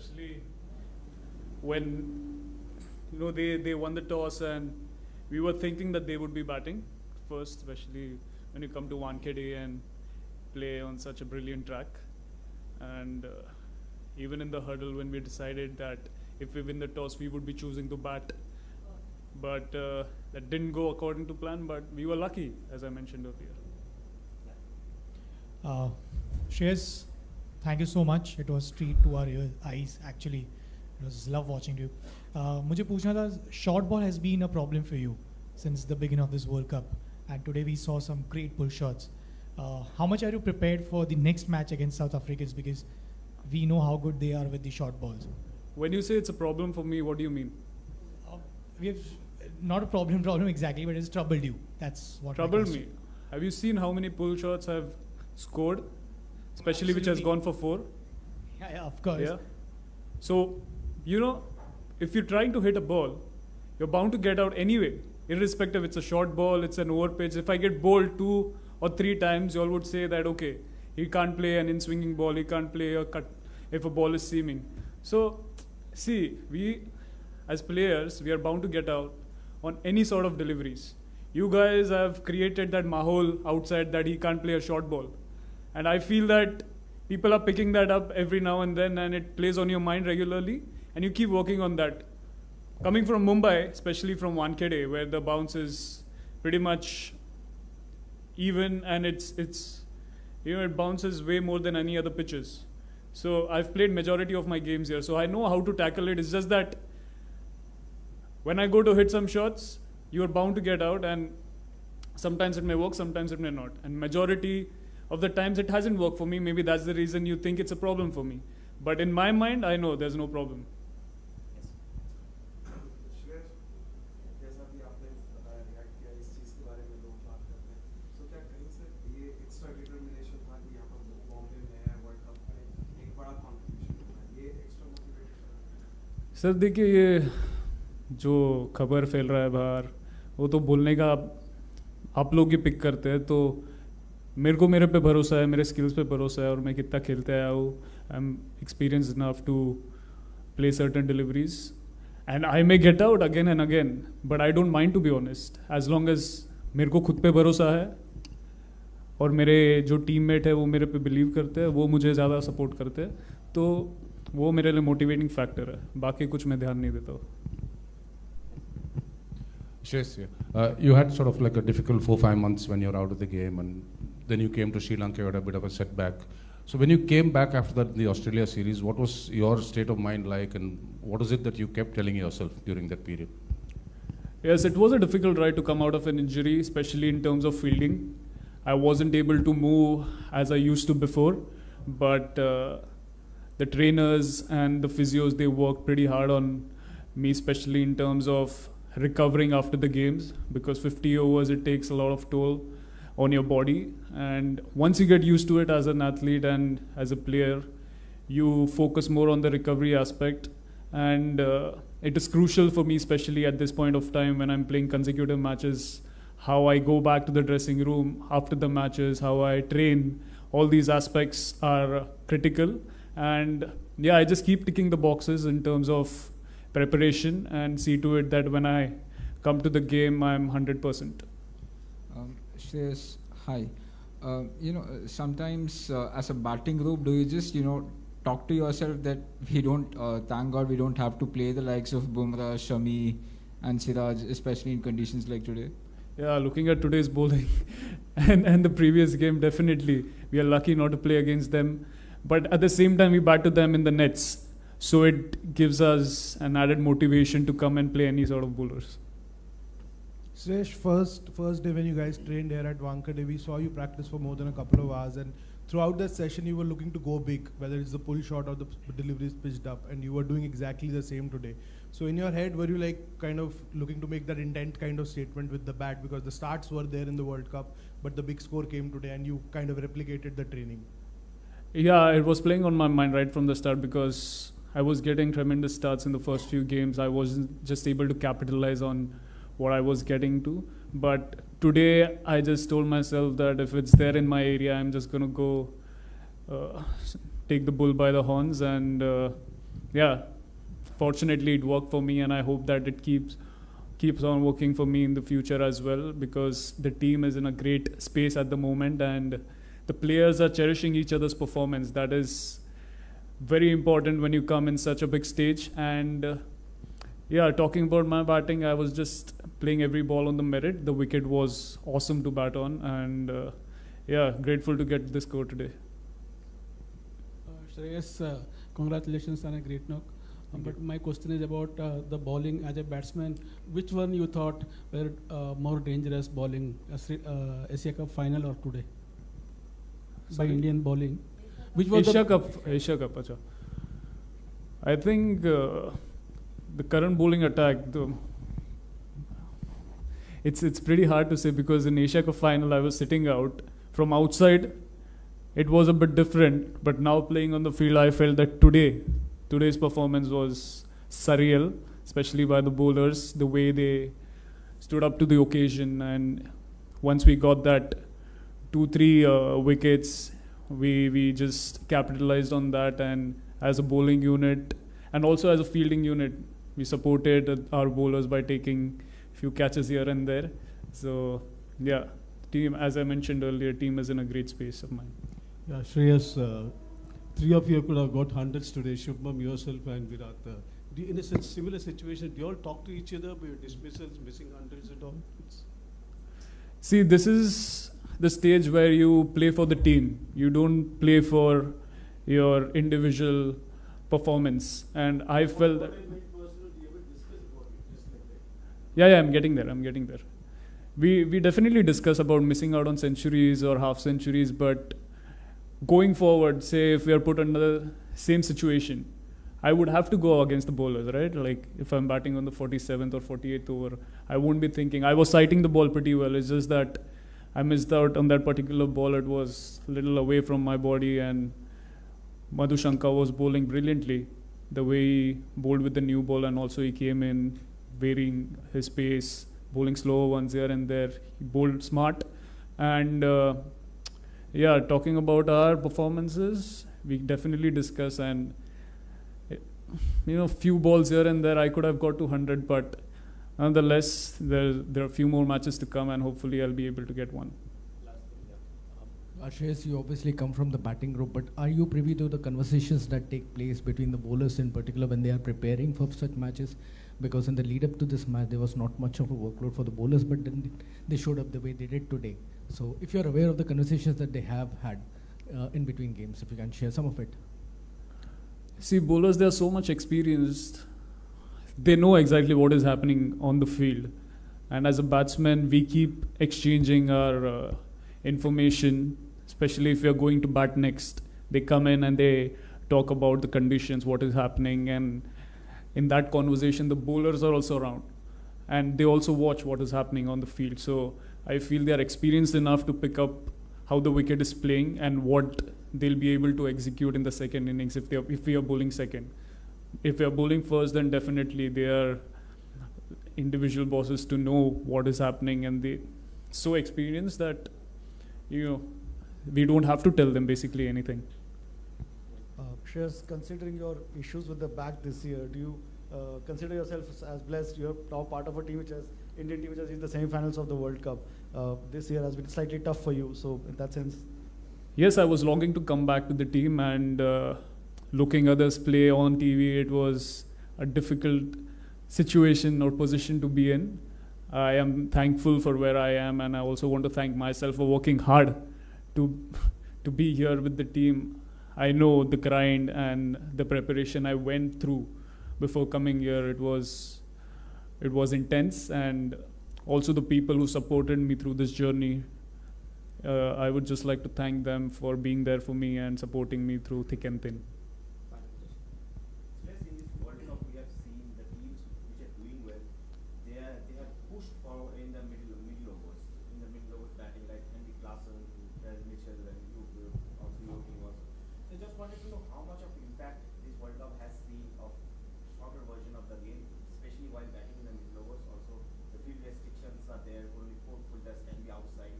especially when they won the toss and we were thinking that they would be batting first, especially when you come to Wankhede and play on such a brilliant track. And even in the hurdle, when we decided that if we win the toss, we would be choosing to bat. But that didn't go according to plan, but we were lucky, as I mentioned earlier. Shreyas, thank you so much. It was a treat to our eyes, actually. It was love watching you. मुझे पूछना था, short ball has been a problem for you since the beginning of this World Cup. And today we saw some great pull shots. How much are you prepared for the next match against South Africans? Because we know how good they are with the short balls. When you say it's a problem for me, what do you mean? We have not a problem exactly, but it's troubled you. That's what troubled me. Have you seen how many pull shots I've scored, especially which has gone for 4? Yeah, of course. Yeah. So, if you're trying to hit a ball, you're bound to get out anyway, irrespective. It's a short ball, it's an over pitch. If I get bowled 2 or 3 times, you all would say that, okay, he can't play an in-swinging ball, he can't play a cut if a ball is seaming. So, see, we as players, we are bound to get out on any sort of deliveries. You guys have created that mahol outside that he can't play a short ball. And I feel that people are picking that up every now and then, and it plays on your mind regularly, and you keep working on that. Coming from Mumbai, especially from Wankhede, where the bounce is pretty much even, and it bounces way more than any other pitches. So I've played majority of my games here, so I know how to tackle it. It's just that when I go to hit some shots, you're bound to get out, and sometimes it may work, sometimes it may not. And majority of the times it hasn't worked for me. Maybe that's the reason you think it's a problem for me. But in my mind, I know there's no problem. Sir देखिए, ये जो खबर फैल रहा है बाहर, वो तो बोलने का आप लोग ही पिक करते हैं. तो मेरे पे भरोसा है, मेरे स्किल्स पे भरोसा है, और मैं कितना खेलते आया हूँ. I am experience enough to play certain deliveries, and I may get out again and again, but I don't mind to be honest, as long as मेरे को खुद पे भरोसा है और मेरे जो टीममेट है वो मेरे पे बिलीव करते हैं, वो मुझे ज़्यादा सपोर्ट करते हैं, तो वो मेरे लिए मोटिवेटिंग फैक्टर है. बाकी कुछ मैं ध्यान नहीं देता हूँ. Shreyas, you had sort of like a difficult 4-5 months when you're out of the game, and then you came to Sri Lanka, you had a bit of a setback. So when you came back after that, the Australia series, what was your state of mind like, and what is it that you kept telling yourself during that period? Yes, it was a difficult ride to come out of an injury, especially in terms of fielding. I wasn't able to move as I used to before, but the trainers and the physios, they worked pretty hard on me, especially in terms of recovering after the games, because 50 overs, it takes a lot of toll on your body. And once you get used to it as an athlete and as a player, you focus more on the recovery aspect. And it is crucial for me, especially at this point of time when I'm playing consecutive matches, how I go back to the dressing room after the matches, how I train. All these aspects are critical. And yeah, I just keep ticking the boxes in terms of preparation and see to it that when I come to the game, I'm 100%. Shreyas, hi. Sometimes as a batting group, do you just, talk to yourself that we don't, thank God we don't have to play the likes of Bumrah, Shami and Siraj, especially in conditions like today? Yeah, looking at today's bowling and the previous game, definitely. We are lucky not to play against them. But at the same time, we bat to them in the nets. So it gives us an added motivation to come and play any sort of bowlers. Sresh, first day when you guys trained here at Wankhede, we saw you practice for more than a couple of hours, and throughout that session you were looking to go big, whether it's the pull shot or the deliveries pitched up, and you were doing exactly the same today. So in your head, were you like kind of looking to make that intent kind of statement with the bat, because the starts were there in the World Cup, but the big score came today and you kind of replicated the training? Yeah, it was playing on my mind right from the start, because I was getting tremendous starts in the first few games. I wasn't just able to capitalize on what I was getting to. But today, I just told myself that if it's there in my area, I'm just going to go take the bull by the horns and yeah, fortunately it worked for me, and I hope that it keeps on working for me in the future as well, because the team is in a great space at the moment, and the players are cherishing each other's performance. That is very important when you come in such a big stage. And yeah, talking about my batting, I was just playing every ball on the merit. The wicket was awesome to bat on, and yeah, grateful to get this score today. Shreyas, congratulations on a great knock. But my question is about the bowling as a batsman. Which one you thought were more dangerous bowling, Asia Cup final or today? By Sorry? Indian bowling. Which was Asia Cup, acha. I think the current bowling attack, it's pretty hard to say, because in Asia Cup final I was sitting out. From outside, it was a bit different, but now playing on the field, I felt that today's performance was surreal, especially by the bowlers, the way they stood up to the occasion. And once we got that 2-3 wickets, we just capitalized on that, and as a bowling unit and also as a fielding unit, we supported our bowlers by taking a few catches here and there. So yeah, team, as I mentioned earlier, team is in a great space of mine. Yeah, Shreyas, three of you could have got hundreds today, Shubham, yourself and Virat. In a similar situation, do you all talk to each other about your dismissals, missing hundreds at all? See, this is the stage where you play for the team. You don't play for your individual performance. And I felt that... Yeah, I'm getting there. We definitely discuss about missing out on centuries or half centuries, but going forward, say if we are put under the same situation, I would have to go against the bowlers, right? Like if I'm batting on the 47th or 48th over, I won't be thinking. I was sighting the ball pretty well. It's just that I missed out on that particular ball. It was a little away from my body, and Madhu Shankar was bowling brilliantly. The way he bowled with the new ball, and also he came in varying his pace, bowling slower ones here and there. He bowled smart. And yeah, talking about our performances, we definitely discuss, and few balls here and there I could have got to 100, but nonetheless, there are a few more matches to come, and hopefully I'll be able to get one. Shreyas, you obviously come from the batting group, but are you privy to the conversations that take place between the bowlers in particular when they are preparing for such matches? Because in the lead up to this match, there was not much of a workload for the bowlers, but then they showed up the way they did today. So if you're aware of the conversations that they have had in between games, if you can share some of it. See, bowlers, they are so much experienced. They know exactly what is happening on the field. And as a batsman, we keep exchanging our information, especially if we are going to bat next. They come in and they talk about the conditions, what is happening, and in that conversation, the bowlers are also around. And they also watch what is happening on the field. So I feel they are experienced enough to pick up how the wicket is playing and what they'll be able to execute in the second innings if we are bowling second. If we are bowling first, then definitely they are individual bosses to know what is happening, and they so experienced that we don't have to tell them basically anything. Shreyas, considering your issues with the back this year, do you consider yourself as blessed? You're now part of a team Indian team which has reached the semi-finals of the World Cup. This year has been slightly tough for you. So in that sense, yes, I was longing to come back to the team, and looking others play on TV, it was a difficult situation or position to be in. I am thankful for where I am, and I also want to thank myself for working hard to be here with the team. I know the grind and the preparation I went through before coming here. It was intense, and also the people who supported me through this journey. I would just like to thank them for being there for me and supporting me through thick and thin. In this World Cup, we have seen the teams which are doing well. They have pushed forward in the middle overs batting, like Henry Klassen, Mitchell, and you also your team also. So just wanted to know how much of impact this World Cup has seen of shorter version of the game, especially while batting in the middle overs. Also, the field restrictions are there; only 4 fielders can be outside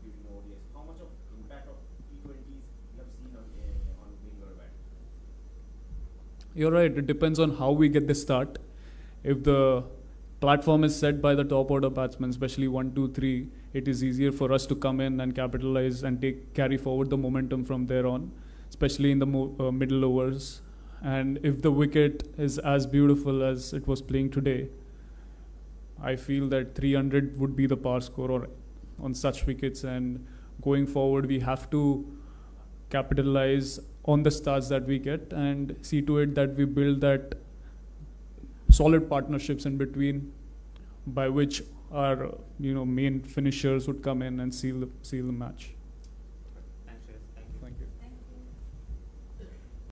during ODIs. How much of impact of T20s you have seen on middle over bat? You're right, it depends on how we get the start. If the platform is set by the top order batsmen, especially 1, 2, 3, it is easier for us to come in and capitalize and carry forward the momentum from there on, especially in the middle overs. And if the wicket is as beautiful as it was playing today, I feel that 300 would be the par score on such wickets. And going forward, we have to capitalize on the starts that we get and see to it that we build that solid partnerships in between, by which our main finishers would come in and seal the match.